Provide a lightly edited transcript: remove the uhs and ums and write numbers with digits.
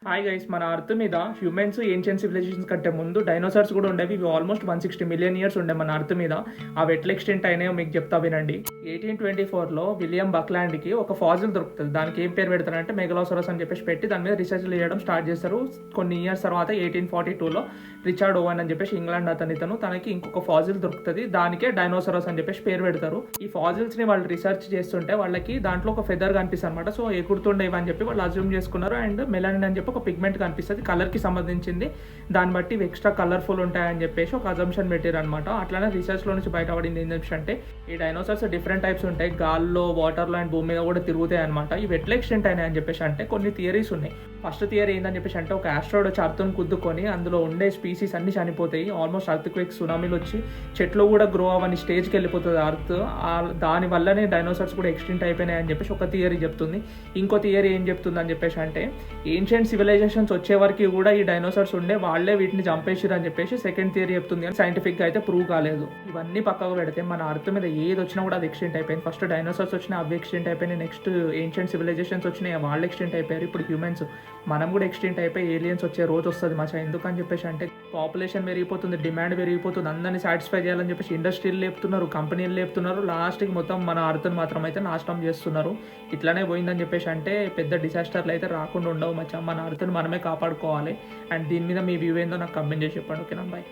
Hi guys, మన earth మీద humans ancient civilisations కంటే ముందు డైనోసార్స్ కూడా ఉండేవి. ఇవి ఆల్మోస్ట్ 160 మిలియన్ ఇయర్స్ ఉండే మన అర్త్ మీద. అవి ఎట్లా ఎక్స్టెంట్ అయినాయో మీకు చెప్తా వినండి. 1824లో విలియం బక్లాండ్కి ఒక ఫాజిల్ దొరుకుతుంది. దానికి ఏం పేరు పెడతారంటే మెగలోసారస్ అని చెప్పేసి పెట్టి దాని మీద రీసెర్చ్లు చేయడం స్టార్ట్ చేస్తారు. కొన్ని ఇయర్స్ తర్వాత 1842లో రిచర్డ్ ఓవెన్ అని చెప్పేసి ఇంగ్లాండ్ అతనితను తనకి ఇంకొక ఫాజిల్ దొరుకుతుంది. దానికే డైనోసారస్ అని చెప్పేసి పేరు పెడతారు. ఈ ఫాజిల్స్ని వాళ్ళు రీసెర్చ్ చేస్తుంటే వాళ్ళకి దాంట్లో ఒక ఫెదర్ కనిపిస్తుంది అనమాట. సో ఎగురుతుండేవి అని చెప్పి వాళ్ళు అజ్యూమ్ చేసుకున్నారు. అండ్ మెలానిన్ అని చెప్పి ఒక పిగ్మెంట్ కనిపిస్తుంది, కలర్కి సంబంధించింది. దాన్ని బట్టి ఇవి ఎక్స్ట్రా కలర్ఫుల్ ఉంటాయని చెప్పేసి ఒక అజంప్షన్ పెట్టారు అనమాట. అట్లానే రీసెర్చ్లో నుంచి బయటపడింది ఏంటంటే ఈ డైనోసార్స్ డిఫరెంట్ టైప్స్ ఉంటాయి. గాల్లో, వాటర్లో అండ్ భూమి మీద కూడా తిరుగుతాయి అనమాట. ఇవి ఎట్లా ఎక్స్టెంట్ అయినాయి అని చెప్పేసి అంటే కొన్ని థియరీస్ ఉన్నాయి. ఫస్ట్ థియరీ ఏంటని చెప్పేసి అంటే ఒక ఆస్ట్రాయిడ్ వచ్చి అర్త్ను గుద్దుకొని అందులో ఉండే స్పీసీస్ అన్ని చనిపోతాయి. ఆల్మోస్ట్ అర్త్ క్వేక్, సునామీలు వచ్చి చెట్లు కూడా గ్రో అవ్వని స్టేజ్కి వెళ్ళిపోతుంది అర్త్. దాని వల్లనే డైనోసార్స్ కూడా ఎక్స్టెంట్ అయిపోయినాయి అని చెప్పేసి ఒక థియరీ చెప్తుంది. ఇంకో థియరీ ఏం చెప్తుంది అని చెప్పేసి అంటే ఏన్షియంట్ సివిలైజేషన్స్ వచ్చే వరకు కూడా ఈ డైనోసార్స్ ఉండే, వాళ్ళే వీటిని చంపేసిరు అని చెప్పేసి సెకండ్ థియరీ చెప్తుంది. కానీ సైంటిఫిక్గా అయితే ప్రూవ్ కాలేదు. ఇవన్నీ పక్కకు పెడితే మన అర్త్ మీద ఏది వచ్చినా కూడా అది ఎక్స్టెంట్ అయిపోయింది. ఫస్ట్ డైనోసార్స్ వచ్చినా అవి ఎక్స్టెంట్ అయిపోయినాయి. నెక్స్ట్ ఏన్షియంట్ సివిలైజేషన్స్ వచ్చినాయి, వాళ్ళు ఎక్స్టెంట్ అయిపోయారు. ఇప్పుడు హ్యూమన్స్ మనం కూడా ఎక్స్టెంట్ అయిపోయి ఏలియన్స్ వచ్చే రోజు వస్తుంది మచ్చా. ఎందుకని చెప్పేసి అంటే పాపులేషన్ పెరిగిపోతుంది, డిమాండ్ పెరిగిపోతుంది, అందరినీ సాటిస్ఫై చేయాలని చెప్పేసి ఇండస్ట్రీలు లేపుతున్నారు, కంపెనీలు లేపుతున్నారు. లాస్ట్కి మొత్తం మన అర్త్ని మాత్రం అయితే నాశనం చేస్తున్నారు. ఇట్లానే పోయిందని చెప్పేసి అంటే పెద్ద డిసాస్టర్లు అయితే రాకుండా ఉండవు మచ్చా. మన అర్త్ని మనమే కాపాడుకోవాలి. అండ్ దీని మీద మీ వ్యూ ఏందో నాకు కమెంట్ చేసి చెప్పండి. ఓకేనా, బాయ్.